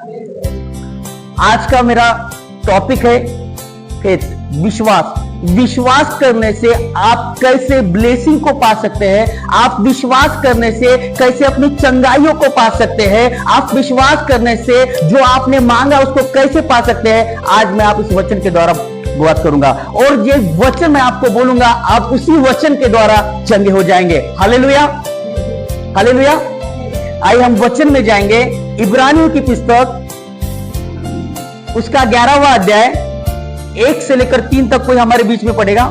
आज का मेरा टॉपिक है फेथ, विश्वास। विश्वास करने से आप कैसे ब्लेसिंग को पा सकते हैं, आप विश्वास करने से कैसे अपनी चंगाइयों को पा सकते हैं, आप विश्वास करने से जो आपने मांगा उसको कैसे पा सकते हैं। आज मैं आप इस वचन के द्वारा बात करूंगा और ये वचन मैं आपको बोलूंगा, आप उसी वचन के द्वारा चंगे हो जाएंगे। Hallelujah, hallelujah. आइए हम वचन में जाएंगे। इब्रानियों की पुस्तक उसका 11वां अध्याय 1 से लेकर 3 तक कोई हमारे बीच में पढ़ेगा।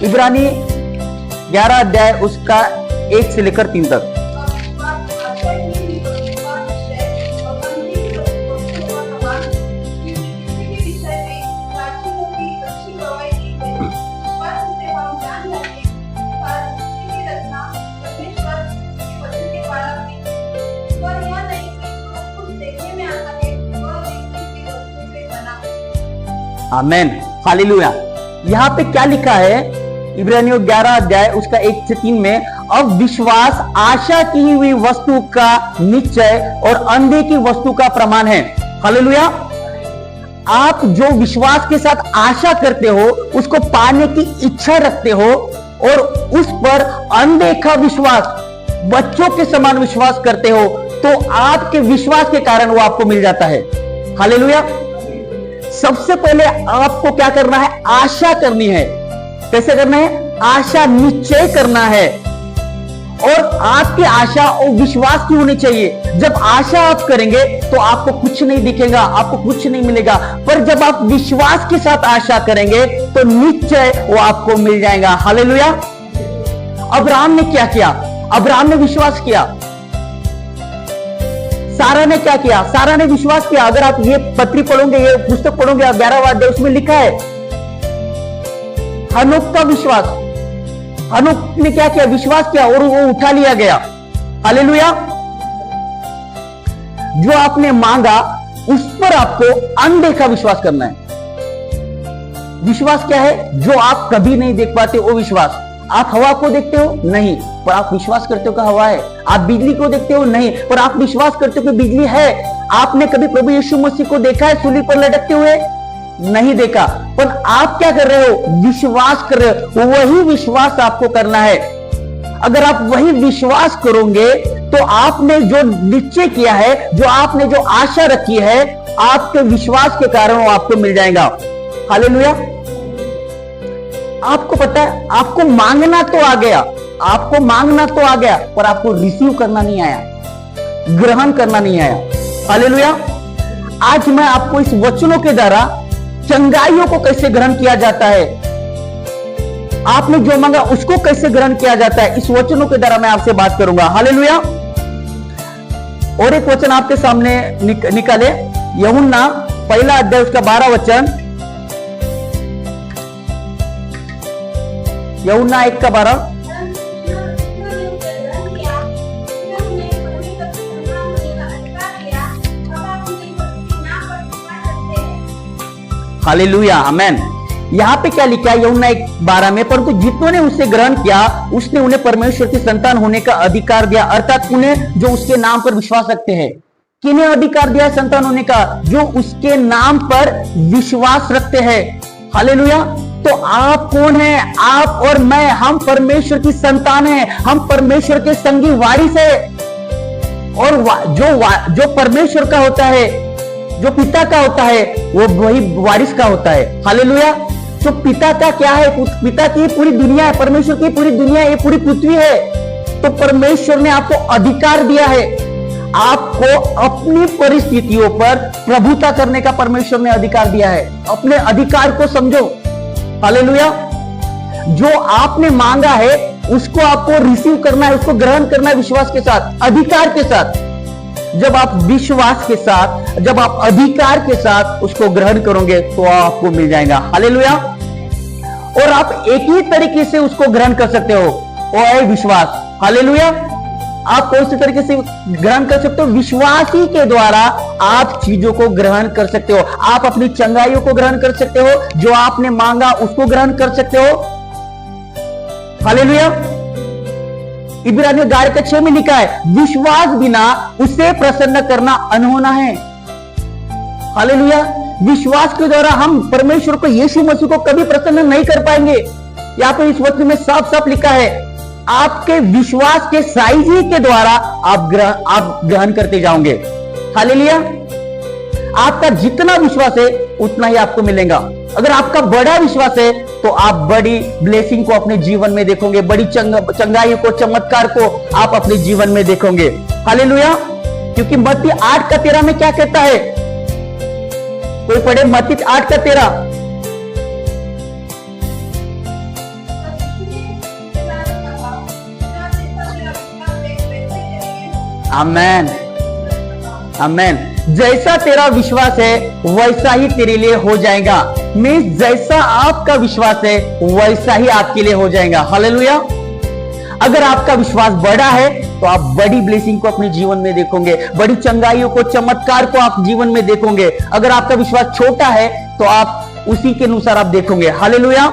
इब्रानी 11 अध्याय उसका 1 से लेकर 3 तक। आमेन, हालेलुया। यहां पे क्या लिखा है इब्रानियों 11 अध्याय उसका 1 से 3 में, अब विश्वास आशा की हुई वस्तु का निश्चय और अंधे की वस्तु का प्रमाण है। हालेलुया। आप जो विश्वास के साथ आशा करते हो, उसको पाने की इच्छा रखते हो और उस पर अनदेखा विश्वास, बच्चों के समान विश्वास करते हो, तो आपके विश्वास के कारण वो आपको मिल जाता है। हालेलुया। सबसे पहले आपको क्या करना है? आशा करनी है। कैसे करना है? आशा निश्चय करना है। और आपकी आशा और विश्वास की होनी चाहिए। जब आशा आप करेंगे तो आपको कुछ नहीं दिखेगा, आपको कुछ नहीं मिलेगा, पर जब आप विश्वास के साथ आशा करेंगे तो निश्चय वो आपको मिल जाएगा। हालेलुया। अब्राहम ने क्या किया? अब्राहम ने विश्वास किया। सारा ने क्या किया? सारा ने विश्वास किया। अगर आप ये पत्री पढ़ोगे, ये पुस्तक पढ़ोगे, 11वां अध्याय, उसमें लिखा है हनोक का विश्वास। हनोक ने क्या किया? विश्वास किया और वो उठा लिया गया। हालेलुया। जो आपने मांगा उस पर आपको अनदेखा विश्वास करना है। विश्वास क्या है? जो आप कभी नहीं देख पाते वो विश्वास। आप हवा को देखते हो? नहीं, पर आप विश्वास करते हो कि हवा है। आप बिजली को देखते हो? नहीं, पर आप विश्वास करते हो कि बिजली है। आपने कभी प्रभु यीशु मसीह को देखा है सूली पर लटकते हुए? नहीं देखा, पर आप क्या कर रहे हो? विश्वास कर रहे हो। वही विश्वास आपको करना है। अगर आप वही विश्वास करोगे तो आपने जो निश्चय किया है, जो आपने जो आशा रखी है, आपके विश्वास के कारण वो आपको मिल जाएगा। हालेलुया। आपको पता है, आपको मांगना तो आ गया, आपको मांगना तो आ गया, पर आपको रिसीव करना नहीं आया, ग्रहण करना नहीं आया। हालेलुया। आज मैं आपको इस वचनों के द्वारा चंगाइयों को कैसे ग्रहण किया जाता है, आपने जो मांगा उसको कैसे ग्रहण किया जाता है, इस वचनों के द्वारा मैं आपसे बात करूंगा। हालेलुया। और एक वचन आपके सामने निकाले, यूहन्ना 1 अध्याय उसका 12 वचन। यूहन्ना 1 का 12। हालेलुया, आमेन। यहां पे क्या लिखा है यूहन्ना 1:12 में? परंतु जितनों ने उसे ग्रहण किया उसने उन्हें परमेश्वर की संतान होने का अधिकार दिया, अर्थात उन्हें जो उसके नाम पर विश्वास रखते हैं। किन्हें अधिकार दिया संतान होने का? जो उसके नाम पर विश्वास रखते हैं। हालेलुया। तो आप कौन है? आप और मैं, हम परमेश्वर की संतान हैं, हम परमेश्वर के संगी वारिस है। और जो परमेश्वर का होता है, जो पिता का होता है, वो वही वारिस का होता है। हालेलुया। तो पिता का क्या है? पिता की पूरी दुनिया है, परमेश्वर की पूरी दुनिया, ये पूरी पृथ्वी है। तो परमेश्वर ने आपको अधिकार दिया है, आपको अपनी परिस्थितियों पर प्रभुता करने का परमेश्वर ने अधिकार दिया है। अपने अधिकार को समझो। हालेलुया। जो आपने मांगा है उसको आपको रिसीव करना है, उसको ग्रहण करना है विश्वास के साथ, अधिकार के साथ। जब आप विश्वास के साथ, जब आप अधिकार के साथ उसको ग्रहण करोगे तो आपको मिल जाएगा। हालेलुया। और आप एक ही तरीके से उसको ग्रहण कर सकते हो, वो है विश्वास। हालेलुया। आप कौन से तरीके से ग्रहण कर सकते हो? विश्वास ही के द्वारा आप चीजों को ग्रहण कर सकते हो। आप अपनी चंगाइयों को ग्रहण कर सकते हो, जो आपने मांगा उसको ग्रहण कर सकते हो। हालेलुया। इब्रानियों 11:6 में लिखा है, विश्वास बिना उसे प्रसन्न करना अनहोना है। हालेलुया। विश्वास के द्वारा हम परमेश्वर को, यीशु मसीह को कभी प्रसन्न नहीं कर पाएंगे। यहाँ पे इस वचन में साफ साफ लिखा है, आपके विश्वास के साइज ही के द्वारा आप ग्रहण करते जाओगे। हालेलुया। आपका जितना विश्वास है उतना ही आपको मिलेगा। अगर आपका बड़ा विश्वास है तो आप बड़ी ब्लेसिंग को अपने जीवन में देखोगे, बड़ी चंगाई को, चमत्कार को आप अपने जीवन में देखोगे। हालेलुया। क्योंकि मत्ती 8:13 में क्या कहता है? कोई पढ़े मत्ती 8:13। आमेन, आमेन। जैसा तेरा विश्वास है वैसा ही तेरे लिए हो जाएगा। मीन्स जैसा आपका विश्वास है वैसा ही आपके लिए हो जाएगा। हालेलुया। अगर आपका विश्वास बड़ा है तो आप बड़ी ब्लेसिंग को अपने जीवन में देखोगे, बड़ी चंगाइयों को, चमत्कार को आप जीवन में देखोगे। अगर आपका विश्वास छोटा है तो आप उसी के अनुसार आप देखोगे। हालेलुया।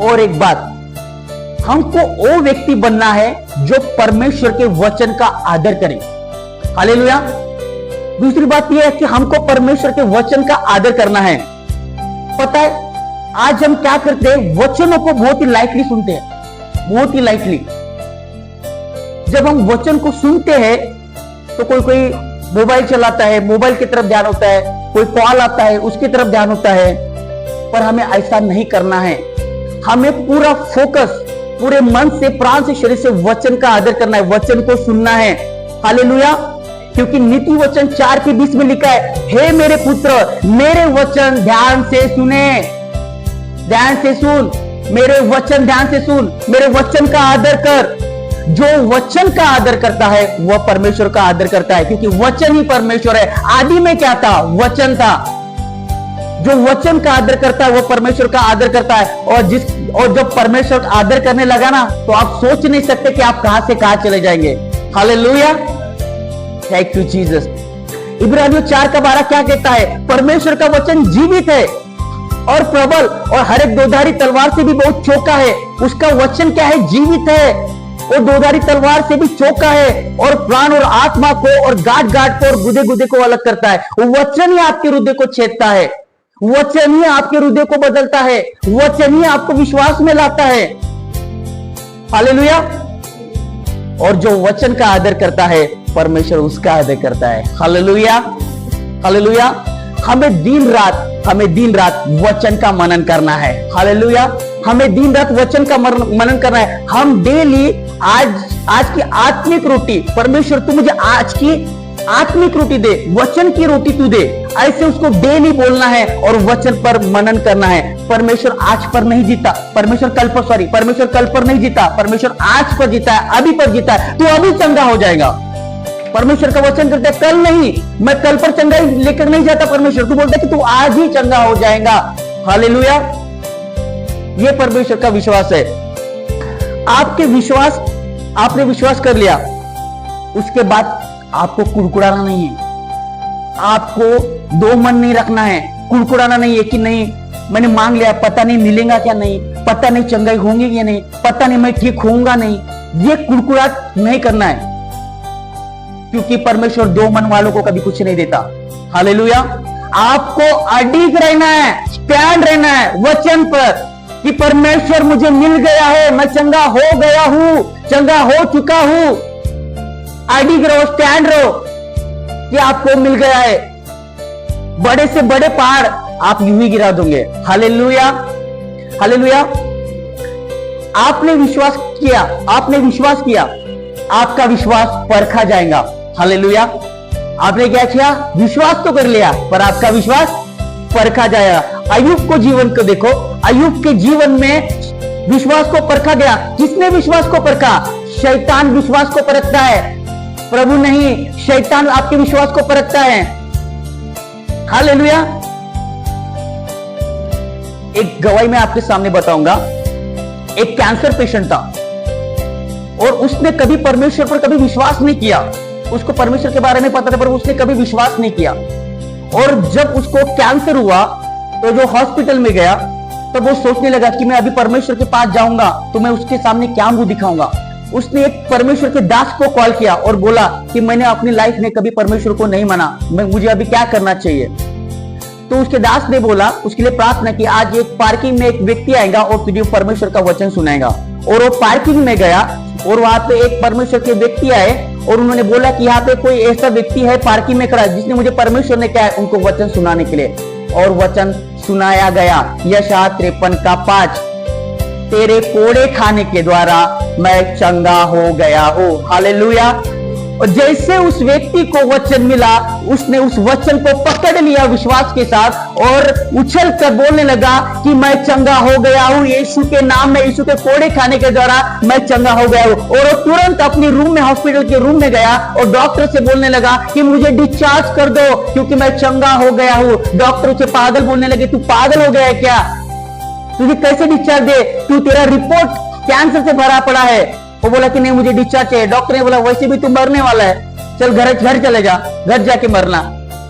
और एक बात, हमको वो व्यक्ति बनना है जो परमेश्वर के वचन का आदर करे। हालेलुया। दूसरी बात यह है कि हमको परमेश्वर के वचन का आदर करना है। पता है आज हम क्या करते हैं? वचनों को बहुत ही लाइटली सुनते हैं, बहुत ही लाइटली। जब हम वचन को सुनते हैं तो कोई कोई मोबाइल चलाता है, मोबाइल की तरफ ध्यान होता है, कोई कॉल आता है उसकी तरफ ध्यान होता है। पर हमें ऐसा नहीं करना है। हमें पूरा फोकस, पूरे मन से, प्राण से, शरीर से वचन का आदर करना है, वचन को सुनना है। हालेलुया। क्योंकि नीति वचन 4:20 में लिखा है, हे मेरे पुत्र मेरे वचन ध्यान से सुने, ध्यान से सुन, मेरे वचन ध्यान से सुन, मेरे वचन का आदर कर। जो वचन का आदर करता है वह परमेश्वर का आदर करता है, क्योंकि वचन ही परमेश्वर है। आदि में क्या था? वचन था। जो वचन का आदर करता है वह परमेश्वर का आदर करता है। और जब परमेश्वर का आदर करने लगा ना तो आप सोच नहीं सकते कि आप कहां से कहां चले जाएंगे। हालेलुया। Thank you Jesus. इब्रानियों 4:12 क्या कहता है? परमेश्वर का वचन जीवित है और प्रबल और हर एक दोधारी तलवार से भी बहुत चौका है। उसका वचन क्या है? जीवित है और दोधारी तलवार से भी चौका है और प्राण और आत्मा को और गांठ गांठ को और गुदे गुदे को अलग करता है। वचन ही आपके हृदय को छेदता है, वचन ही आपके हृदय को बदलता है, वचन ही आपको विश्वास में लाता है। हालेलुया। और जो वचन का आदर करता है परमेश्वर उसका आदर करता है। Hallelujah, hallelujah. हमें दिन रात वचन का मनन करना है। हालेलुया। हमें दिन रात वचन का मनन करना है। हम डेली आज की आत्मिक रोटी, परमेश्वर तू मुझे आज की आत्मिक रोटी दे, वचन की रोटी तू दे, ऐसे उसको डेली बोलना है और वचन पर मनन करना है। परमेश्वर आज पर नहीं जीता, परमेश्वर कल पर नहीं जीता, परमेश्वर आज पर जीता है, अभी पर जीता है। तू अभी चंगा हो जाएगा। परमेश्वर का वचन करता है कल नहीं, मैं कल पर चंगाई लेकर नहीं जाता। परमेश्वर तू बोलता है कि तू आज ही चंगा हो जाएगा। हालेलुया। ये परमेश्वर का विश्वास है। आपने विश्वास कर लिया, उसके बाद आपको कुड़कुड़ाना नहीं है, आपको दो मन नहीं रखना है, कुड़कुड़ाना नहीं है कि नहीं मैंने मांग लिया, पता नहीं मिलेगा क्या नहीं, पता नहीं चंगाई होंगी या नहीं, पता नहीं मैं ठीक होऊंगा नहीं। ये कुड़कुड़ाहट नहीं करना है, क्योंकि परमेश्वर दो मन वालों को कभी कुछ नहीं देता। हालेलुया। आपको अडिग रहना है, स्टैंड रहना है वचन पर कि परमेश्वर मुझे मिल गया है, मैं चंगा हो गया हूं, चंगा हो चुका हूं। अडिग रहो, स्टैंड रहो कि आपको मिल गया है। बड़े से बड़े पहाड़ आप यूं ही गिरा दोगे। Hallelujah, hallelujah. आपने विश्वास किया, आपका विश्वास परखा जाएगा। हालेलुया। आपने क्या किया? विश्वास तो कर लिया, पर आपका विश्वास परखा जाएगा। अय्यूब को जीवन को देखो, अय्यूब के जीवन में विश्वास को परखा गया। किसने विश्वास को परखा? शैतान विश्वास को परखता है, प्रभु नहीं। शैतान आपके विश्वास को परखता है। हालेलुया। एक गवाही मैं आपके सामने बताऊंगा। एक कैंसर पेशेंट था और उसने कभी परमेश्वर पर कभी विश्वास नहीं किया। उसको परमेश्वर के बारे में पता था पर उसने कभी विश्वास नहीं किया। और जब उसको कैंसर हुआ तो जो हॉस्पिटल में गया तो वो सोचने लगा कि मैं अभी परमेश्वर के पास जाऊंगा तो मैं उसके सामने क्या मुंह दिखाऊंगा, उसने एक परमेश्वर के दास को कॉल किया और बोला कि मैंने अपनी लाइफ में कभी परमेश्वर को नहीं माना, मुझे अभी क्या करना चाहिए। तो उसके दास ने बोला, उसके लिए प्रार्थना की, आज एक पार्किंग में एक व्यक्ति आएगा और तुझे परमेश्वर का वचन सुनाएगा। और वो पार्किंग में गया और वहां पे एक परमेश्वर के व्यक्ति आए और उन्होंने बोला कि यहाँ पे कोई ऐसा व्यक्ति है पार्किंग में खड़ा जिसने मुझे परमेश्वर ने क्या है उनको वचन सुनाने के लिए। और वचन सुनाया गया, यशायाह 53:5, तेरे कोड़े खाने के द्वारा मैं चंगा हो गया हूं। हालेलुया। और जैसे उस व्यक्ति को वचन मिला, उसने उस वचन को पकड़ लिया विश्वास के साथ और उछल कर बोलने लगा कि मैं चंगा हो गया हूं, यीशु के नाम में, यीशु के कोड़े खाने के द्वारा मैं चंगा हो गया हूं। और वो तुरंत अपनी रूम में, हॉस्पिटल के रूम में गया और डॉक्टर से बोलने लगा कि मुझे डिस्चार्ज कर दो क्योंकि मैं चंगा हो गया हूं। डॉक्टर उसे पागल बोलने लगे, तू पागल हो गया है क्या, तुझे कैसे डिस्चार्ज दे, तू, तेरा रिपोर्ट कैंसर से भरा पड़ा है। वो बोला कि नहीं मुझे डिस्चार्ज चाहिए। डॉक्टर ने बोला वैसे भी तू मरने वाला है, चल घर चले जा, घर जाके मरना।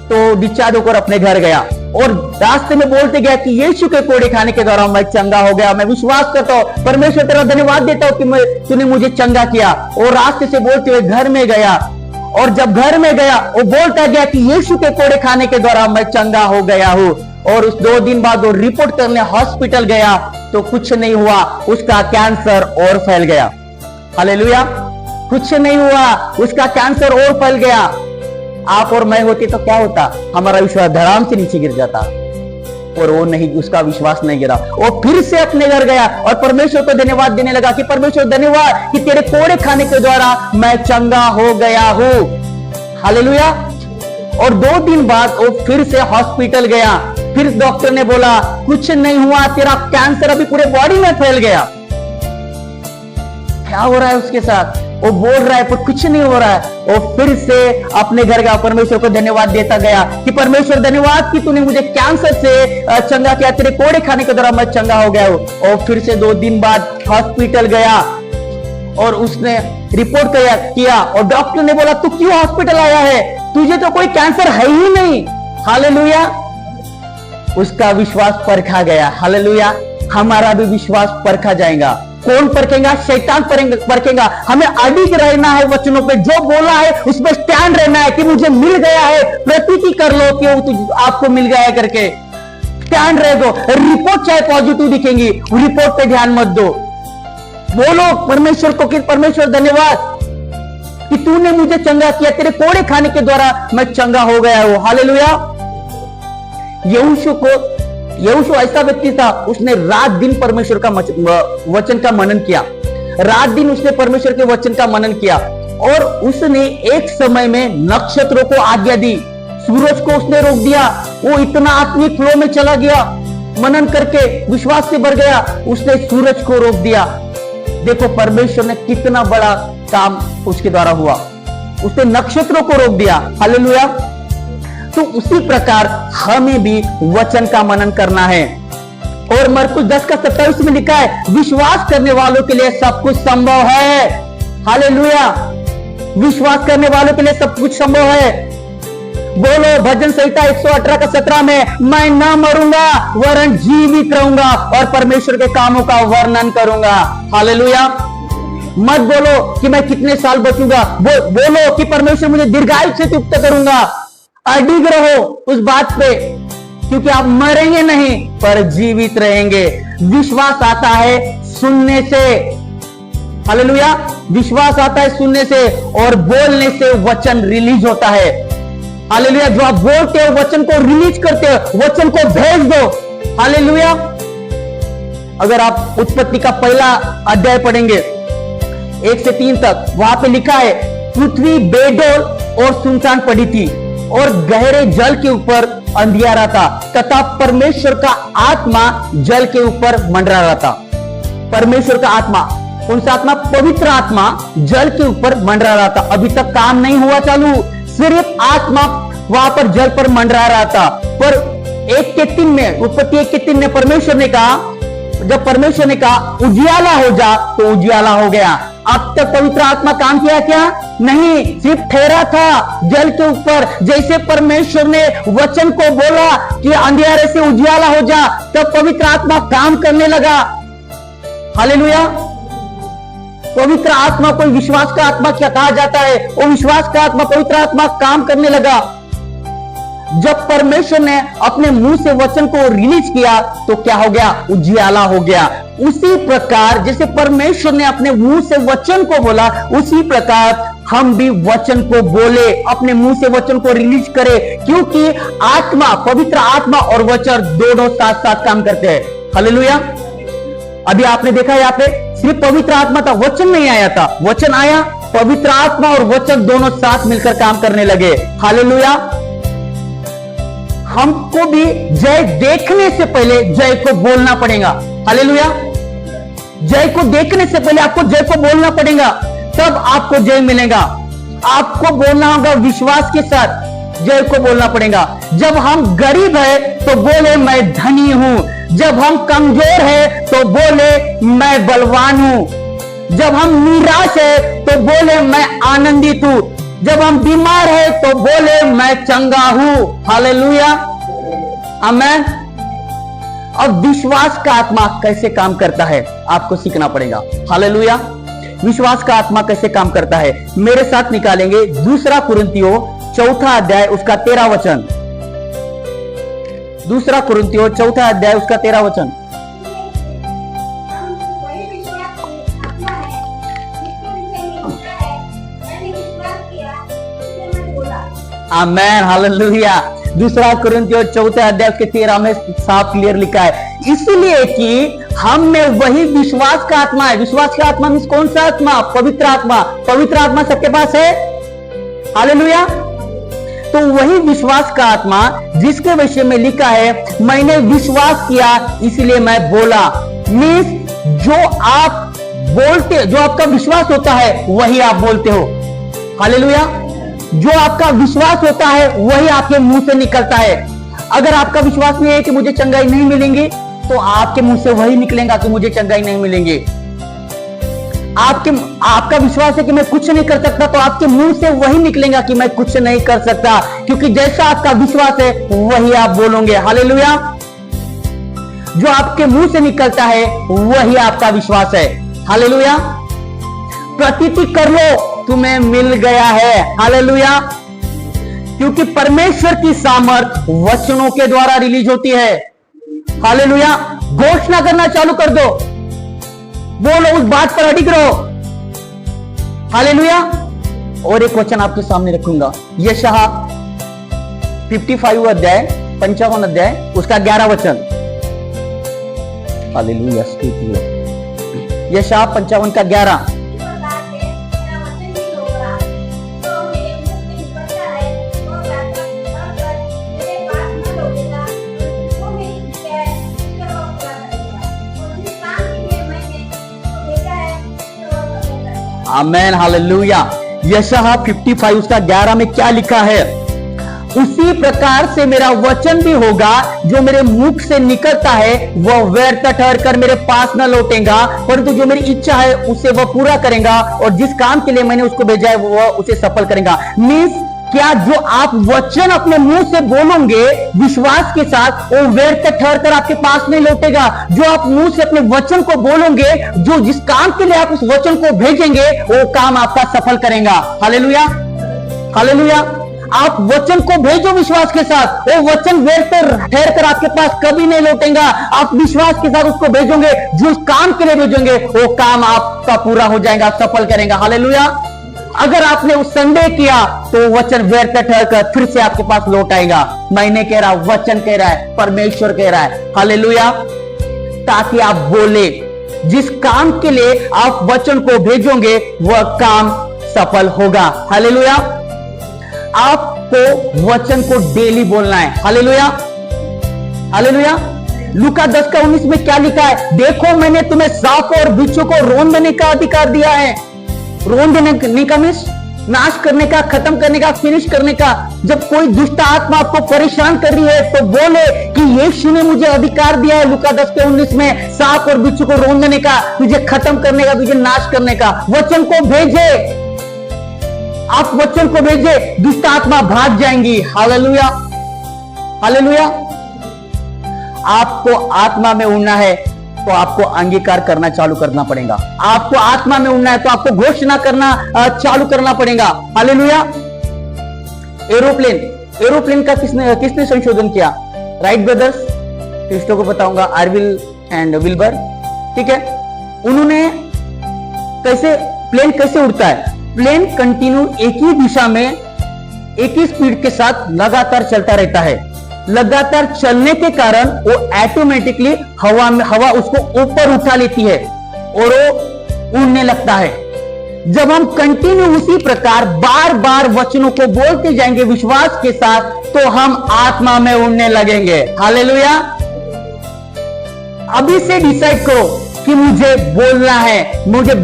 तो डिस्चार्ज होकर अपने घर गया और रास्ते में बोलते गया कि यीशु के कोड़े खाने के द्वारा मैं चंगा हो गया, मैं विश्वास करता हूं, परमेश्वर तेरा धन्यवाद देता हूं कि तूने मुझे चंगा किया। और रास्ते से बोलते हुए घर में गया और जब घर में गया वो बोलता गया कि यीशु के कोड़े खाने के द्वारा मैं चंगा हो गया हूं। और उस 2 दिन बाद वो रिपोर्ट करने हॉस्पिटल गया तो कुछ नहीं हुआ, उसका कैंसर और फैल गया। हालेलुया। कुछ नहीं हुआ, उसका कैंसर और फैल गया। आप और मैं होते तो क्या होता, हमारा विश्वास धड़ाम से नीचे गिर जाता। और वो नहीं, उसका विश्वास नहीं गिरा। वो फिर से अपने घर गया और परमेश्वर को धन्यवाद देने लगा कि परमेश्वर धन्यवाद कि तेरे कोड़े खाने के द्वारा मैं चंगा हो गया हूं। हालेलुया। और 2 दिन बाद वो फिर से हॉस्पिटल गया। फिर डॉक्टर ने बोला कुछ नहीं हुआ, तेरा कैंसर अभी पूरे बॉडी में फैल गया। क्या हो रहा है उसके साथ, वो बोल रहा है पर कुछ नहीं हो रहा है। वो फिर से अपने घर गया, परमेश्वर को धन्यवाद देता गया कि परमेश्वर धन्यवाद कि तूने मुझे कैंसर से चंगा किया, तेरे कोड़े खाने के द्वारा मैं चंगा हो गया हूं। और फिर से 2 दिन बाद हॉस्पिटल गया और उसने रिपोर्ट किया और डॉक्टर ने बोला तू क्यों हॉस्पिटल आया है, तुझे तो कोई कैंसर है ही नहीं। हालेलुया। उसका विश्वास परखा गया। हालेलुया। हमारा भी विश्वास परखा जाएगा। कौन परखेगा? शैतान परखेगा। हमें अडिग रहना है वचनों पे, जो बोला है उसमें स्टैंड रहना है कि मुझे मिल गया है। प्रतीति कर लो कि आपको मिल गया है करके स्टैंड रह दो। रिपोर्ट चाहे पॉजिटिव दिखेंगी, रिपोर्ट पे ध्यान मत दो। बोलो परमेश्वर को कि परमेश्वर धन्यवाद कि तूने मुझे चंगा किया, तेरे कोड़े खाने के द्वारा मैं चंगा हो गया हूं। हालेलुया। यहोशू ऐसा व्यक्ति था, उसने रात दिन परमेश्वर का वचन का मनन किया। रात दिन उसने परमेश्वर के वचन का मनन किया और उसने एक समय में नक्षत्रों को आज्ञा दी, सूरज को उसने रोक दिया। वो इतना आत्मिक फ्लो में चला गया, मनन करके विश्वास से भर गया, उसने सूरज को रोक दिया। देखो परमेश्वर ने कितना बड़ा काम उसके द्वारा हुआ, उसने नक्षत्रों को रोक दिया। हालेलुया। तो उसी प्रकार हमें भी वचन का मनन करना है। और मरकुस 10:27 में लिखा है विश्वास करने वालों के लिए सब कुछ संभव है। हालेलुया। विश्वास करने वालों के लिए सब कुछ संभव है। बोलो भजन संहिता 118:17 में मैं ना मरूंगा वरन जीवित रहूंगा और परमेश्वर के कामों का वर्णन करूंगा। हालेलुया। मत बोलो कि मैं कितने साल बचूंगा, बोलो कि परमेश्वर मुझे दीर्घायु से युक्त करूंगा। अडिग रहो उस बात पे, क्योंकि आप मरेंगे नहीं पर जीवित रहेंगे। विश्वास आता है सुनने से। हालेलुया। विश्वास आता है सुनने से और बोलने से वचन रिलीज होता है। हालेलुया। जो आप बोलते हो वचन को रिलीज करते हो, वचन को भेज दो। हालेलुया। अगर आप उत्पत्ति का पहला अध्याय पढ़ेंगे 1 से 3 तक, वहां पे लिखा है पृथ्वी बेडोल और सुनसान पड़ी थी और गहरे जल के ऊपर अंधियारा था तथा परमेश्वर का आत्मा जल के ऊपर मंडरा रहा था। परमेश्वर का आत्मा, कौन सा आत्मा? पवित्र आत्मा जल के ऊपर मंडरा रहा था। अभी तक काम नहीं हुआ चालू, सिर्फ आत्मा वहां पर जल पर मंडरा रहा था। पर 1:3 में, उत्पत्ति 1:3 में परमेश्वर ने कहा, जब परमेश्वर ने कहा उजियाला हो जा तो उजियाला हो गया। अब तक पवित्र आत्मा काम किया क्या? नहीं, सिर्फ ठहरा था जल के ऊपर। जैसे परमेश्वर ने वचन को बोला कि अंधियारे से उजियाला हो जा, तब पवित्र आत्मा काम करने लगा। हालेलुया। पवित्र आत्मा को विश्वास का आत्मा क्या कहा जाता है? वो विश्वास का आत्मा, पवित्र आत्मा काम करने लगा। जब परमेश्वर ने अपने मुंह से वचन को रिलीज किया तो क्या हो गया? उजियाला हो गया। उसी प्रकार जैसे परमेश्वर ने अपने मुंह से वचन को बोला, उसी प्रकार हम भी वचन को बोले, अपने मुंह से वचन को रिलीज करें, क्योंकि आत्मा, पवित्र आत्मा और वचन दोनों साथ साथ काम करते हैं। हालेलुया। अभी आपने देखा यहाँ पे सिर्फ पवित्र आत्मा था, वचन नहीं आया था। वचन आया, पवित्र आत्मा और वचन दोनों साथ मिलकर काम करने लगे। हालेलुया। हमको भी जय देखने से पहले जय को बोलना पड़ेगा। हालेलुया। जय को देखने से पहले आपको जय को बोलना पड़ेगा, तब आपको जय मिलेगा। आपको बोलना होगा विश्वास के साथ, जय को बोलना पड़ेगा। जब हम गरीब है तो बोले मैं धनी हूं। जब हम कमजोर है तो बोले मैं बलवान हूं। जब हम निराश है तो बोले मैं आनंदित हूं। जब हम बीमार है तो बोले मैं चंगा हूं। हालेलुया। आमेन। अब विश्वास का आत्मा कैसे काम करता है आपको सीखना पड़ेगा। हालेलुया। विश्वास का आत्मा कैसे काम करता है? मेरे साथ निकालेंगे 2 कुरिन्थियों 4 अध्याय उसका 13 वचन। 2 कुरिन्थियों 4 अध्याय उसका 13 वचन। आमेन। हालेलुया। 2 कुरिन्थियों 4 अध्याय उसके 13 में साफ क्लियर लिखा है, इसलिए कि हम में वही विश्वास का आत्मा है। विश्वास का आत्मा मीन्स कौन सा आत्मा? पवित्र आत्मा। पवित्र आत्मा सबके पास है। हालेलुया। तो वही विश्वास का आत्मा जिसके विषय में लिखा है मैंने विश्वास किया इसलिए मैं बोला। मीन्स जो आप बोलते, जो आपका विश्वास होता है वही आप बोलते हो। हालेलुया। जो आपका विश्वास होता है वही आपके मुंह से निकलता है। अगर आपका विश्वास नहीं है कि मुझे चंगाई नहीं मिलेंगी, तो आपके मुंह से वही निकलेगा कि मुझे चंगाई नहीं मिलेंगे। आपका विश्वास है कि मैं कुछ नहीं कर सकता, तो आपके मुंह से वही निकलेगा कि मैं कुछ नहीं कर सकता, क्योंकि जैसा आपका विश्वास है वही आप बोलोगे। हालेलुया। जो आपके मुंह से निकलता है वही आपका विश्वास है। हालेलुया। प्रतीति कर लो, तुम्हें मिल गया है। हालेलुया। क्योंकि परमेश्वर की सामर्थ वचनों के द्वारा रिलीज होती है। हालेलुया। घोषणा करना चालू कर दो, बोलो, उस बात पर अडिग रहो। हालेलुया। और एक वचन आपके सामने रखूंगा, यशाया 55 अध्याय 55 अध्याय उसका 11 वचन। हालेलुया। यशाया 55 का 11। आमेन। हालेलुया। यशाया 55 उसका 11 में क्या लिखा है? उसी प्रकार से मेरा वचन भी होगा, जो मेरे मुख से निकलता है वह व्यर्थ ठहर कर मेरे पास न लौटेगा, परंतु जो मेरी इच्छा है उसे वह पूरा करेगा, और जिस काम के लिए मैंने उसको भेजा है वह उसे सफल करेगा। मीन्स क्या जो आप वचन अपने मुंह से बोलोगे विश्वास के साथ, वो व्यर्थ ठहर कर आपके पास नहीं लौटेगा। जो आप मुंह से अपने वचन को बोलोगे, जो जिस काम के लिए आप उस वचन को भेजेंगे वो काम आपका सफल करेगा। हालेलुया। हालेलुया। आप वचन को भेजो विश्वास के साथ, वो वचन व्यर्थ ठहर कर आपके पास कभी नहीं लौटेगा। आप विश्वास के साथ उसको भेजोगे, जो काम के लिए भेजोगे वो काम आपका पूरा हो जाएगा, सफल करेगा। हालेलुया। अगर आपने उस संदेह किया तो वचन व्यर्थ ठहरकर फिर से आपके पास लौट आएगा। मैं नहीं कह रहा, वचन कह रहा है, परमेश्वर कह रहा है। हालेलुया। ताकि आप बोले, जिस काम के लिए आप वचन को भेजोगे वह काम सफल होगा। हालेलुया। आपको वचन को डेली बोलना है। हालेलुया। हालेलुया। लूका 10 का 19 में क्या लिखा है? देखो मैंने तुम्हें सांप और बिच्छू को रोन देने का अधिकार दिया है। रोन देने का मीन्स नाश करने का, खत्म करने का, फिनिश करने का। जब कोई दुष्ट आत्मा आपको परेशान कर रही है तो बोले कि यीशु ने मुझे अधिकार दिया है, लूका 10 के 19 में, सांप और बिच्छू को रोन देने का, तुझे खत्म करने का, तुझे नाश करने का। वचन को भेजे, आप वचन को भेजे, दुष्ट आत्मा भाग जाएंगी। हालेलुया। हालेलुया। आपको आत्मा में उड़ना है, तो आपको अंगीकार करना चालू करना पड़ेगा। आपको आत्मा में उड़ना है तो आपको घोषणा करना चालू करना पड़ेगा। हालेलुया। एरोप्लेन का किसने संशोधन किया? Wright brothers. क्रिस्टो को बताऊंगा, आर्विल एंड विल्बर। ठीक है, उन्होंने प्लेन कैसे उड़ता है? प्लेन कंटिन्यू एक ही दिशा में एक ही स्पीड के साथ लगातार चलता रहता है। लगातार चलने के कारण वो ऑटोमेटिकली हवा उसको ऊपर उठा लेती है और वो उड़ने लगता है। जब हम कंटिन्यू उसी प्रकार बार बार वचनों को बोलते जाएंगे विश्वास के साथ, तो हम आत्मा में उड़ने लगेंगे। हालेलुया। अभी से डिसाइड करो कि मुझे बोलना है, मुझे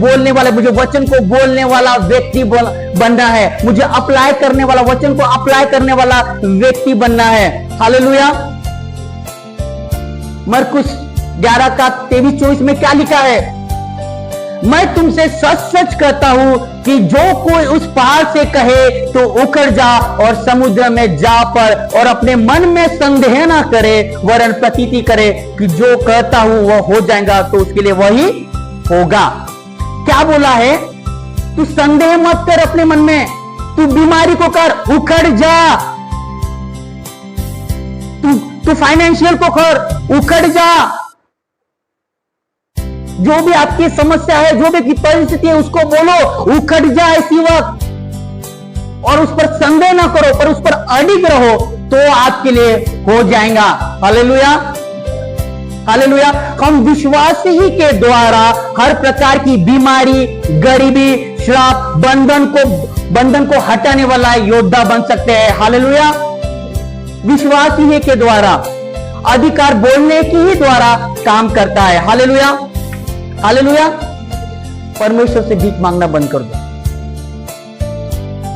वचन को बोलने वाला व्यक्ति बनना है, मुझे अप्लाई करने वाला, वचन को अप्लाई करने वाला व्यक्ति बनना है। हालेलुया। मरकुस 11:23-24 में क्या लिखा है? मैं तुमसे सच सच कहता हूं कि जो कोई उस पहाड़ से कहे तो उखड़ जा और समुद्र में जा पड़, और अपने मन में संदेह ना करे वरन प्रतीति करे कि जो कहता हूं वह हो जाएगा, तो उसके लिए वही होगा। क्या बोला है? तू संदेह मत कर अपने मन में, तू बीमारी को कर, उखड़ जा। तू फाइनेंशियल को कर, उखड़ जा। जो भी आपकी समस्या है, जो भी परिस्थिति है, उसको बोलो उखड़ जा इसी वक्त, और उस पर संदेह ना करो, पर उस पर अडिग रहो, तो आपके लिए हो जाएगा। हालेलुया। हालेलुया। हम विश्वास ही के द्वारा हर प्रकार की बीमारी, गरीबी, श्राप, बंधन को हटाने वाला योद्धा बन सकते हैं। हालेलुया। विश्वास ही के द्वारा, अधिकार बोलने की ही द्वारा काम करता है। हालेलुया। हालेलुया। परमेश्वर से भीख मांगना बंद कर दो।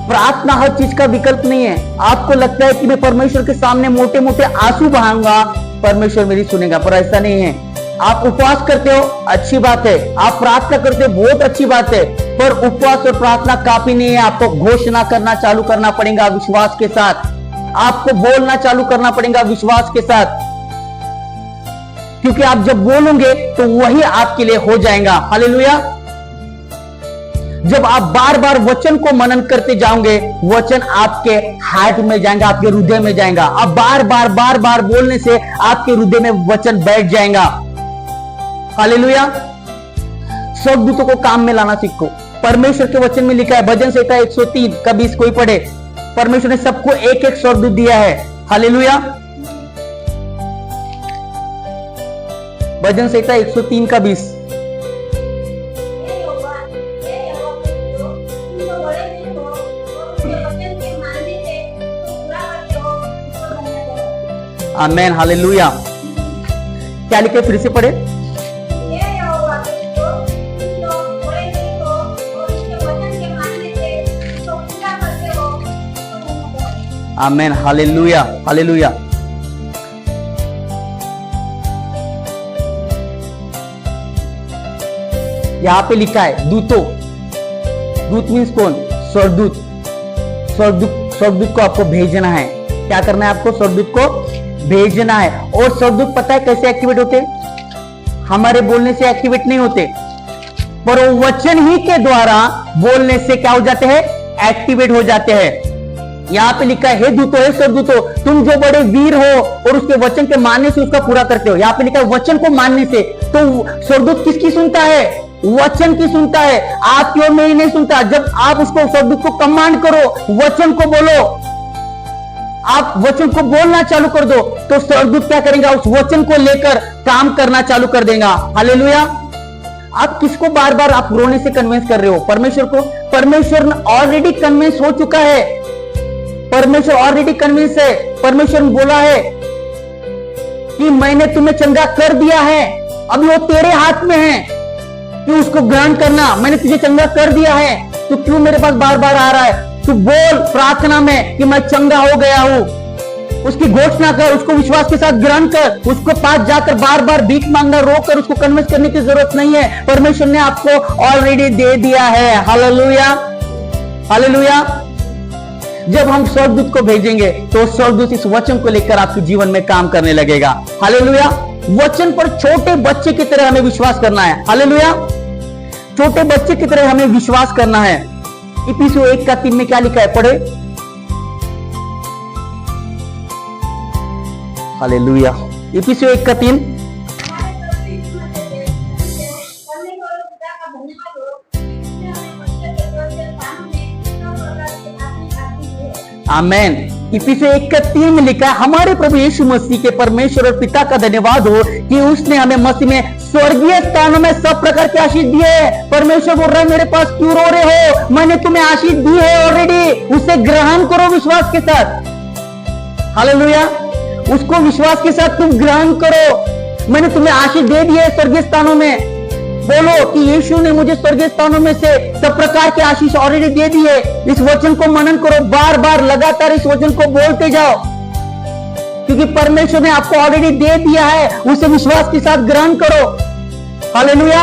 प्रार्थना हर चीज का विकल्प नहीं है। आपको लगता है कि मैं परमेश्वर के सामने मोटे मोटे आंसू बहाऊंगा, परमेश्वर मेरी सुनेगा, पर ऐसा नहीं है। आप उपवास करते हो, अच्छी बात है। आप प्रार्थना करते हो, बहुत अच्छी बात है, पर उपवास और प्रार्थना काफी नहीं है। आपको घोषणा करना चालू करना पड़ेगा विश्वास के साथ। आपको बोलना चालू करना पड़ेगा विश्वास के साथ, क्योंकि आप जब बोलोगे तो वही आपके लिए हो जाएगा। हालेलुया। जब आप बार बार वचन को मनन करते जाओगे, वचन आपके हार्ट में जाएगा, आपके हृदय में जाएगा। आप बार बार बोलने से आपके हृदय में वचन बैठ जाएगा। हालेलुया। स्वर्गदूतों को काम में लाना सीखो। परमेश्वर के वचन में लिखा है, भजन संहिता 103 का 20 कोई पढ़े, परमेश्वर ने सबको एक एक स्वर्गदूत दिया है। हालेलुया। भजन संहिता 103 का 20। आमेन। हालेलुया। क्या लिखे? फिर से पढ़े। आमेन। हालेलुया। हालेलुया। यहां पे लिखा है दूतों। दूत मीन्स कौन? स्वर्गदूत। स्वर्गदूत को आपको भेजना है। क्या करना है आपको? स्वर्गदूत को भेजना है। और स्वर्गदूत पता है कैसे एक्टिवेट होते? हमारे बोलने से एक्टिवेट नहीं होते, पर वो वचन ही के द्वारा बोलने से क्या हो जाते हैं? एक्टिवेट हो जाते हैं। यहां पे लिखा है, हे दूतों, हे स्वर्गदूतों, तुम जो बड़े वीर हो और उसके वचन के मानने से उसका पूरा करते हो। यहां पे लिखा है वचन को मानने से। तो स्वर्गदूत किसकी सुनता है? वचन की सुनता है, आपकी ओर मेरी नहीं सुनता। जब आप उसको, स्वर्गदूत को कमांड करो, वचन को बोलो, आप वचन को बोलना चालू कर दो, तो स्वर्गदूत क्या करेगा? उस वचन को लेकर काम करना चालू कर देगा। हालेलुया। आप किसको बार बार आप रोने से कन्विंस कर रहे हो? परमेश्वर को। परमेश्वर ऑलरेडी कन्विंस हो चुका है। परमेश्वर ऑलरेडी कन्विंस है। परमेश्वर ने बोला है कि मैंने तुम्हें चंगा कर दिया है, अभी वो तेरे हाथ में है कि उसको ग्रहण करना। मैंने तुझे चंगा कर दिया है, तो क्यों मेरे पास बार बार आ रहा है? तू बोल प्रार्थना में कि मैं चंगा हो गया हूं, उसकी घोषणा कर, उसको विश्वास के साथ ग्रहण कर। उसको पास जाकर बार बार भीख मांगना, रोकर उसको कन्विंस करने की जरूरत नहीं है। परमेश्वर ने आपको ऑलरेडी दे दिया है। हालेलुया। हालेलुया। जब हम स्वर्गदूत को भेजेंगे तो स्वर्गदूत इस वचन को लेकर आपके जीवन में काम करने लगेगा। हालेलुया। वचन पर छोटे बच्चे की तरह हमें विश्वास करना है। हालेलुया, छोटे बच्चे की तरह हमें विश्वास करना है। इफिसियों 1:3 में क्या लिखा है, पढ़े। हालेलुया, इफिसियों 1:3। आमेन। इफिसियों 1:3 में लिखा है, हमारे प्रभु यीशु मसीह के परमेश्वर और पिता का धन्यवाद हो कि उसने हमें मसीह में स्वर्गीय स्थानों में सब प्रकार की आशीष दी है। परमेश्वर बोल रहा है, मेरे पास क्यों रो रहे हो, मैंने तुम्हें आशीष दी है ऑलरेडी, उसे ग्रहण करो विश्वास के साथ। हालेलुया, उसको विश्वास के साथ तुम ग्रहण करो। मैंने तुम्हें आशीष दे दी है स्वर्गीय स्थानों में। बोलो कि यीशु ने मुझे स्वर्गीय स्थानों में से सब प्रकार की आशीष ऑलरेडी दे दी है। इस वचन को मनन करो, बार बार लगातार इस वचन को बोलते जाओ, क्योंकि परमेश्वर ने आपको ऑलरेडी दे दिया है। उसे विश्वास के साथ ग्रहण करो। हालेलुया।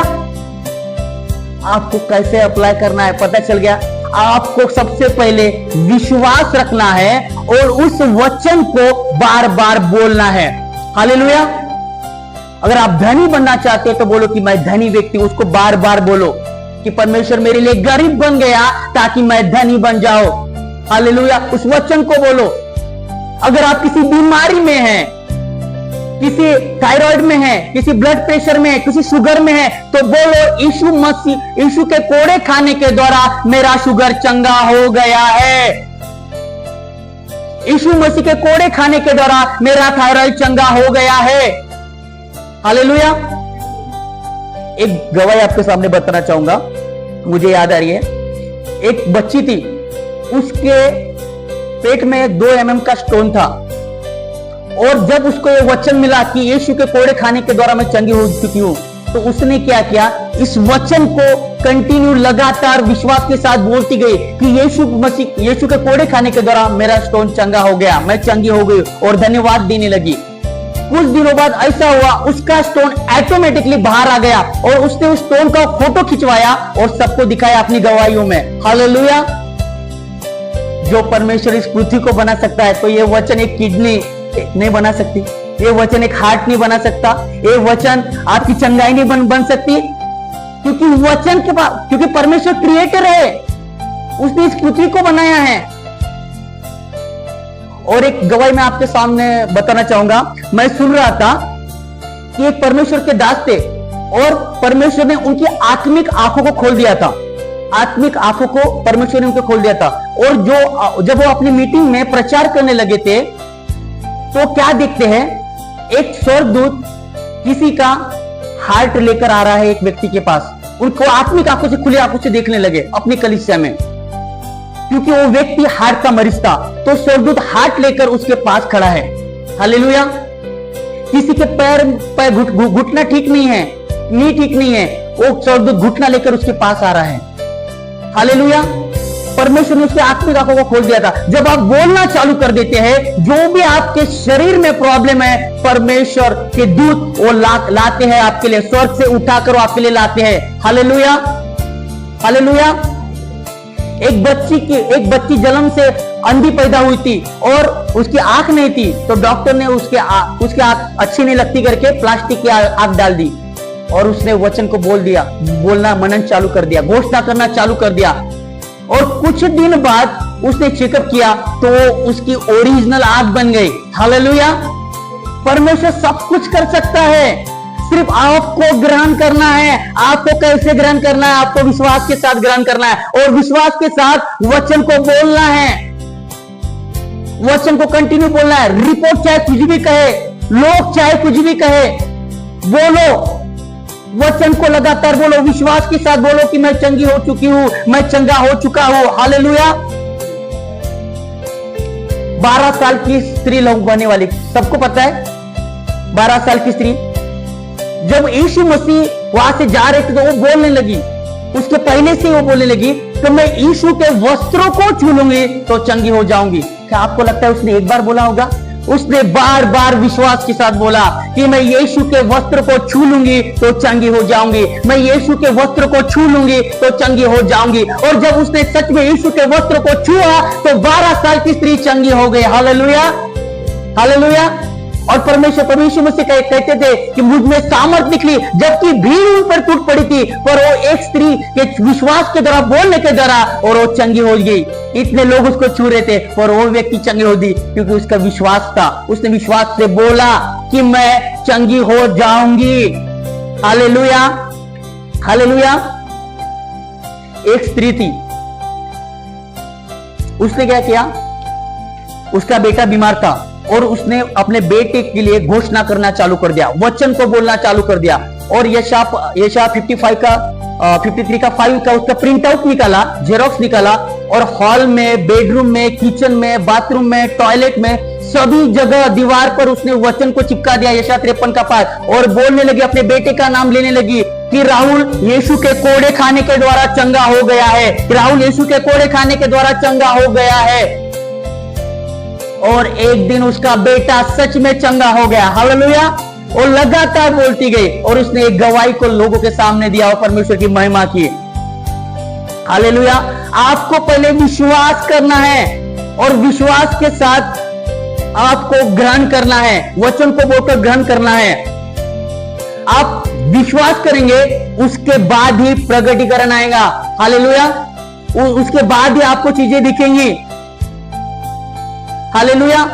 आपको कैसे अप्लाई करना है पता चल गया। आपको सबसे पहले विश्वास रखना है और उस वचन को बार बार बोलना है। हालेलुया। अगर आप धनी बनना चाहते हैं तो बोलो कि मैं धनी व्यक्ति, उसको बार बार बोलो कि परमेश्वर मेरे लिए गरीब बन गया ताकि मैं धनी बन जाऊं। हालेलुया, उस वचन को बोलो। अगर आप किसी बीमारी में हैं, किसी थायराइड में है, किसी ब्लड प्रेशर में है, किसी शुगर में है, तो बोलो यीशु मसीह, यीशु के कोड़े खाने के द्वारा मेरा शुगर चंगा हो गया है। यीशु मसीह के कोड़े खाने के द्वारा मेरा थायराइड चंगा हो गया है। हालेलुया। एक गवाही आपके सामने बताना चाहूंगा, मुझे याद आ रही है। एक बच्ची थी, उसके पेट में 2 mm का स्टोन था, और जब उसको ये वचन मिला कि यीशु के कोड़े खाने के द्वारा मैं चंगी हो चुकी हूं, तो उसने क्या किया, इस वचन को कंटिन्यू लगातार विश्वास के साथ बोलती गई कि यीशु मसीह, यीशु के कोड़े खाने के द्वारा मेरा स्टोन चंगा हो गया, मैं चंगी हो गई, और धन्यवाद देने लगी। कुछ दिनों बाद ऐसा हुआ, उसका स्टोन ऑटोमेटिकली बाहर आ गया, और उसने उस स्टोन का फोटो खिंचवाया और सबको दिखाया अपनी गवाहियों में। हालेलुया। जो परमेश्वर इस पृथ्वी को बना सकता है, तो ये वचन एक किडनी नहीं बना सकती, ये वचन एक हार्ट नहीं बना सकता, ये वचन आपकी चंगाई नहीं बन सकती, क्योंकि वचन के पास, क्योंकि परमेश्वर क्रिएटर है, उसने इस पृथ्वी को बनाया है। और एक गवाही मैं आपके सामने बताना चाहूंगा। मैं सुन रहा था कि एक परमेश्वर के दास थे, और परमेश्वर ने उनकी आत्मिक आंखों को खोल दिया था। आत्मिक आंखों को परमेश्वर ने उनको खोल दिया था, और जब वो अपनी मीटिंग में प्रचार करने लगे थे, तो क्या देखते हैं, एक स्वर्गदूत किसी का हार्ट लेकर आ रहा है एक व्यक्ति के पास। उनको आत्मिक आंखों से, खुली आंखों से देखने लगे अपनी कलीसिया में, क्योंकि वो व्यक्ति हार्ट का मरीज था। तो स्वर्गदूत हार्ट लेकर उसके पास खड़ा है। हालेलुया। किसी के पैर घुटना ठीक नहीं है, नी ठीक नहीं है, वो स्वर्गदूत घुटना लेकर उसके पास आ रहा है। हालेलुया। परमेश्वर ने उसके आत्मिक आंखों को खोल दिया था। जब आप बोलना चालू कर देते हैं, जो भी आपके शरीर में प्रॉब्लम है, परमेश्वर के दूत वो लाते हैं आपके लिए, स्वर्ग से उठाकर वो आपके लिए लाते हैं। हालेलुया। हालेलुया। एक बच्ची जन्म से अंधी पैदा हुई थी, और उसकी आंख नहीं थी, तो डॉक्टर ने उसके आंख अच्छी नहीं लगती करके प्लास्टिक की आंख डाल दी, और उसने वचन को बोलना मनन चालू कर दिया, घोषणा करना चालू कर दिया। और कुछ दिन बाद उसने चेकअप किया, तो उसकी ओरिजिनल आंख बन गई। हालेलुया। परमेश्वर सब कुछ कर सकता है, सिर्फ आपको ग्रहण करना है। आपको कैसे ग्रहण करना है? आपको विश्वास के साथ ग्रहण करना है, और विश्वास के साथ वचन को बोलना है, वचन को कंटिन्यू बोलना है। रिपोर्ट चाहे कुछ भी कहे, लोग चाहे कुछ भी कहे, बोलो, वचन को लगातार बोलो, विश्वास के साथ बोलो कि मैं चंगी हो चुकी हूं, मैं चंगा हो चुका हूं। हालेलुया। 12 साल की स्त्री लोग होने वाली, सबको पता है 12 साल की स्त्री, जब यीशु मसीह वहां से जा रहे थे तो वो बोलने लगी, उसके पहले से वो बोलने लगी कि मैं यीशु के वस्त्रों को छू लूंगी तो चंगी हो जाऊंगी। क्या आपको लगता है उसने एक बार बोला होगा? उसने बार बार विश्वास के साथ बोला कि मैं यीशु के वस्त्र को छू लूंगी तो चंगी हो जाऊंगी, मैं यीशु के वस्त्र को छू लूंगी तो चंगी हो जाऊंगी। और जब उसने सच में यीशु के वस्त्र को छुआ तो 12 साल की स्त्री चंगी हो गई। हालेलुया। हालेलुया। और परमेश्वर मुझसे कहते थे कि मुझ में सामर्थ निकली, जबकि भीड़ उन पर टूट पड़ी थी, पर वो एक स्त्री के विश्वास के द्वारा, बोलने के द्वारा, और वो चंगी हो गई। इतने लोग उसको छू रहे थे पर वो व्यक्ति चंगी हो गई, क्योंकि उसका विश्वास था। उसने विश्वास से बोला कि मैं चंगी हो जाऊंगी। Hallelujah, hallelujah. एक स्त्री थी, उसने क्या किया, उसका बेटा बीमार था और उसने अपने बेटे के लिए घोषणा करना चालू कर दिया, वचन को बोलना चालू कर दिया। और यशा 53 का 5 का उसका प्रिंट आउट निकाला, जेरोक्स निकाला, और हॉल में, बेडरूम में, किचन में, बाथरूम में, टॉयलेट में, सभी जगह दीवार पर उसने वचन को चिपका दिया, यशा 53 का 5, और बोलने लगी, अपने बेटे का नाम लेने लगी कि राहुल यीशु के कोड़े खाने के द्वारा चंगा हो गया है, राहुल यीशु के कोड़े खाने के द्वारा चंगा हो गया है। और एक दिन उसका बेटा सच में चंगा हो गया। हालेलुया। और लगातार बोलती गई और उसने एक गवाही को लोगों के सामने दिया और परमेश्वर की महिमा की। हालेलुया। आपको पहले विश्वास करना है और विश्वास के साथ आपको ग्रहण करना है, वचन को बोलकर ग्रहण करना है। आप विश्वास करेंगे, उसके बाद ही प्रगटीकरण आएगा। हालेलुया। उसके बाद ही आपको चीजें दिखेंगी। हालेलुया।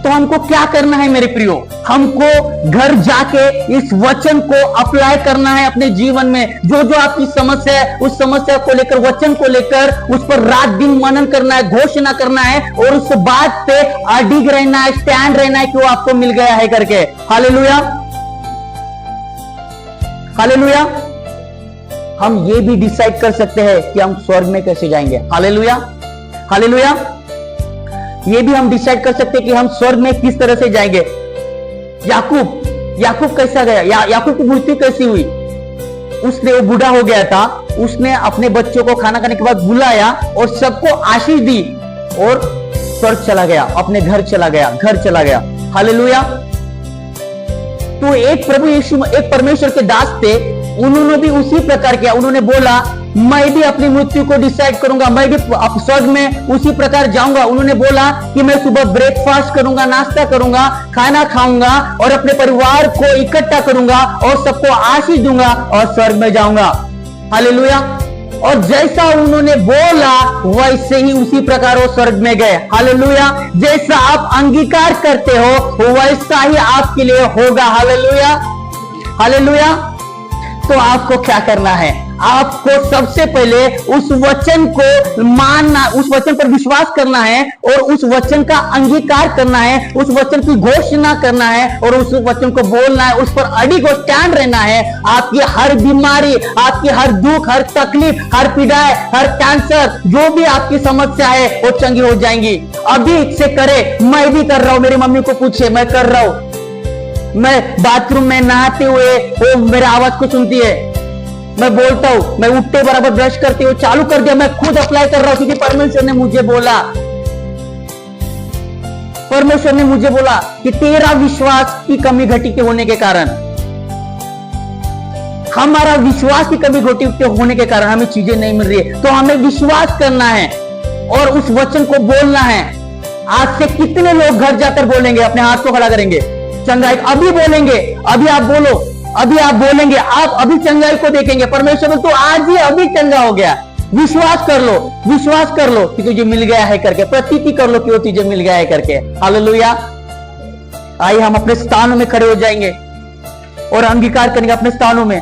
तो हमको क्या करना है मेरे प्रियो, हमको घर जाके इस वचन को अप्लाई करना है अपने जीवन में। जो जो आपकी समस्या है, उस समस्या को लेकर, वचन को लेकर, उस पर रात दिन मनन करना है, घोषणा करना है, और उस बात पे अडिग रहना है, स्टैंड रहना है कि वो आपको मिल गया है करके। Hallelujah, hallelujah. हम ये भी डिसाइड कर सकते हैं कि हम स्वर्ग में कैसे जाएंगे। Hallelujah, hallelujah. ये भी हम डिसाइड कर सकते हैं कि हम स्वर्ग में किस तरह से जाएंगे। याकूब कैसा गया, याकूब की मृत्यु कैसी हुई? उसने, वो बूढ़ा हो गया था, उसने अपने बच्चों को खाना खाने के बाद बुलाया और सबको आशीष दी और स्वर्ग चला गया, अपने घर चला गया। हालेलुया। तो एक प्रभु यीशु, एक परमेश्वर के दास थे, उन्होंने भी उसी प्रकार किया। उन्होंने बोला मैं भी अपनी मृत्यु को डिसाइड करूंगा, मैं भी स्वर्ग में उसी प्रकार जाऊंगा। उन्होंने बोला कि मैं सुबह ब्रेकफास्ट करूंगा, नाश्ता करूंगा, खाना खाऊंगा और अपने परिवार को इकट्ठा करूंगा और सबको आशीष दूंगा और स्वर्ग में जाऊंगा। हालेलुया। और जैसा उन्होंने बोला वैसे ही उसी प्रकार वो स्वर्ग में गए। हालेलुया। जैसा आप अंगीकार करते हो वैसा ही आपके लिए होगा। Hallelujah, hallelujah. तो आपको क्या करना है? आपको सबसे पहले उस वचन को मानना, उस वचन पर विश्वास करना है और उस वचन का अंगीकार करना है, उस वचन की घोषणा करना है और उस वचन को बोलना है, उस पर अडिग और स्टैंड रहना है। आपकी हर बीमारी, आपकी हर दुख, हर तकलीफ, हर पीड़ाएं, हर कैंसर, जो भी आपकी समस्या है वो चंगी हो जाएंगी। अभी से करे, मैं भी कर रहा हूं। मेरी मम्मी को पूछे, मैं कर रहा हूं। मैं बाथरूम में नहाते हुए वो मेरे आवाज को सुनती है, मैं बोलता हूं, मैं उठते बराबर ब्रश करते हुए चालू कर दिया, मैं खुद अप्लाई कर रहा हूं क्योंकि परमेश्वर ने मुझे बोला, परमेश्वर ने मुझे बोला कि तेरा विश्वास की कमी घटी के होने के कारण, हमारा विश्वास की कमी घटी के होने के कारण हमें चीजें नहीं मिल रही है। तो हमें विश्वास करना है और उस वचन को बोलना है। आज से कितने लोग घर जाकर बोलेंगे, अपने हाथ को खड़ा करेंगे, चंगाई अभी बोलेंगे, अभी आप बोलो, अभी आप बोलेंगे, आप अभी चंगाई को देखेंगे। परमेश्वर तो आज ही अभी चंगा हो गया। विश्वास कर लो, विश्वास कर लो कि तुझे मिल गया है करके, प्रतीति कर लो कि वो तुझे मिल गया है करके। हालेलुया। आइए हम अपने स्थानों में खड़े हो जाएंगे और अंगीकार करेंगे, अपने स्थानों में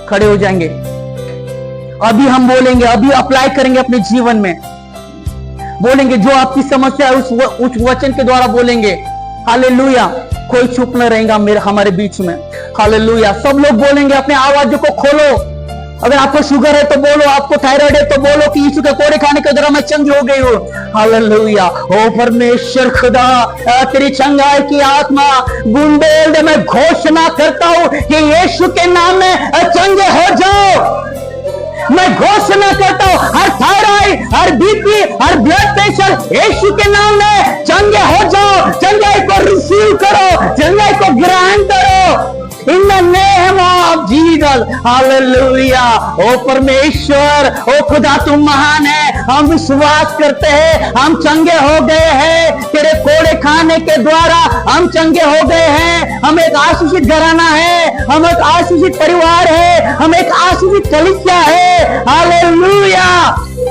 खड़े हो जाएंगे। अभी हम बोलेंगे, अभी अप्लाई करेंगे अपने जीवन में, बोलेंगे जो आपकी समस्या है उस वचन के द्वारा बोलेंगे। हालेलुया। कोई चुप न रहेगा हमारे बीच में। हालेलुया। सब लोग बोलेंगे, अपने आवाजों को खोलो। अगर आपको शुगर है तो बोलो, आपको थायराइड है तो बोलो कि यीशु के कोड़े खाने के द्वारा मैं चंगी हो गई हूँ। हालेलुया। ओ परमेश्वर खुदा, तेरी चंगाई की आत्मा गुंडेल दे, मैं घोषणा करता हूं कि यीशु के नाम में चंगे हो जाओ। मैं घोषणा करता हूं हर थायराइड, हर बीपी, हर ब्लड प्रेशर यीशु के नाम में चंगे हो जाओ। चंगाई को रिसीव करो, चंगाई को ग्रहण करो। In the name of Jesus, hallelujah. ओ परमेश्वर, ओ खुदा तुम महान है, हम विश्वास करते हैं हम चंगे हो गए हैं, तेरे कोड़े खाने के द्वारा हम चंगे हो गए हैं। हम एक आशीषित घराना है, हम एक आशीषित परिवार है, हम एक आशीषित कलीसिया है। हालेलुया।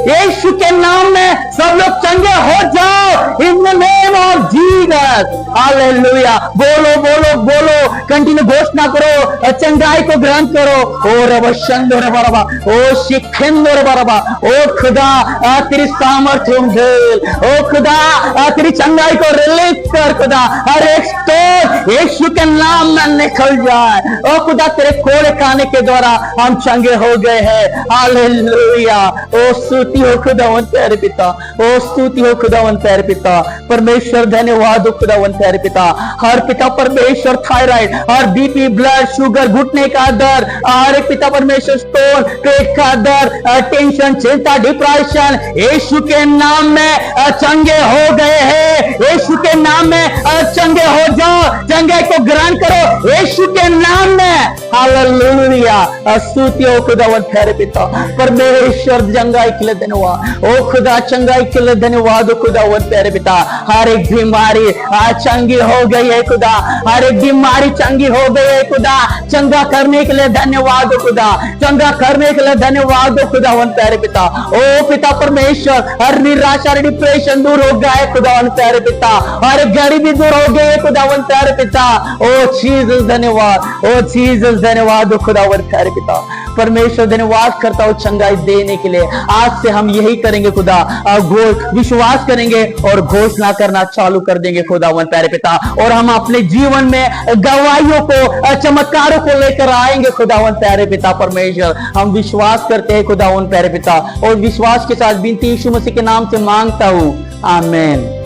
यीशु के नाम में सब लोग चंगे हो जाओ, इन the name of Jesus, hallelujah. बोलो बोलो बोलो, कंटिन्यू घोषणा करो, चंगाई को ग्रहण करो। ओ रब शंदोर बरबा, ओ शिखेंदोर बरबा, ओ खुदा तेरी सामर्थ्य भेल, ओ खुदा तेरी चंगाई को रिलीज कर खुदा, हर एक स्टोर यीशु के नाम में निकल जाए। ओ खुदा तेरे कोड़े खाने के द्वारा हम चंगे हो गए हैं, हालेलुया। ओ स्तुति हो खुदावंत प्यारे पिता, ओ स्तुति हो खुदावंत प्यारे पिता। परमेश्वर धन्यवाद हो खुदावंत प्यारे पिता। हर पिता परमेश्वर थायराइड और बीपी, ब्लड शुगर, घुटने का दर्द, हर एक पिता परमेश्वर स्टोन, पेट का दर्द, टेंशन, चिंता, डिप्रेशन, यीशु के नाम में चंगे हो गए हैं। यीशु के नाम में चंगे हो जाओ, चंगाई को ग्रहण करो यीशु के नाम में, हालेलुया। स्तुति हो खुदावंत प्यारे पिता। परमेश्वर चंगाई के लिए धन्यवाद, ओ खुदा चंगाई के लिए धन्यवाद हो खुदावंत प्यारे पिता। हर एक बीमारी चंगी हो गई है खुदा, हर एक बीमारी चंगी हो गई है खुदा। चंगा करने के लिए धन्यवाद हो खुदा, चंगा करने के लिए धन्यवाद हो खुदावंत प्यारे पिता। ओ पिता परमेश्वर, हर निराशा, डिप्रेशन दूर हो गया है खुदावंत प्यारे पिता, हर गरीबी दूर हो गई है खुदावंत प्यारे पिता। ओ जीसस धन्यवाद, ओ जीसस धन्यवाद हो खुदावंत प्यारे पिता। परमेश्वर धन्यवाद करता हूं चंगाई देने के लिए। आज से हम यही करेंगे खुदा, विश्वास करेंगे और घोषणा करना चालू कर देंगे खुदावंत प्यारे पिता। और हम अपने जीवन में गवाहियों को, चमत्कारों को लेकर आएंगे खुदावंत प्यारे पिता परमेश्वर। हम विश्वास करते हैं खुदावंत प्यारे पिता, और विश्वास के साथ विनती यीशु मसीह के नाम से मांगता हूं, आमीन।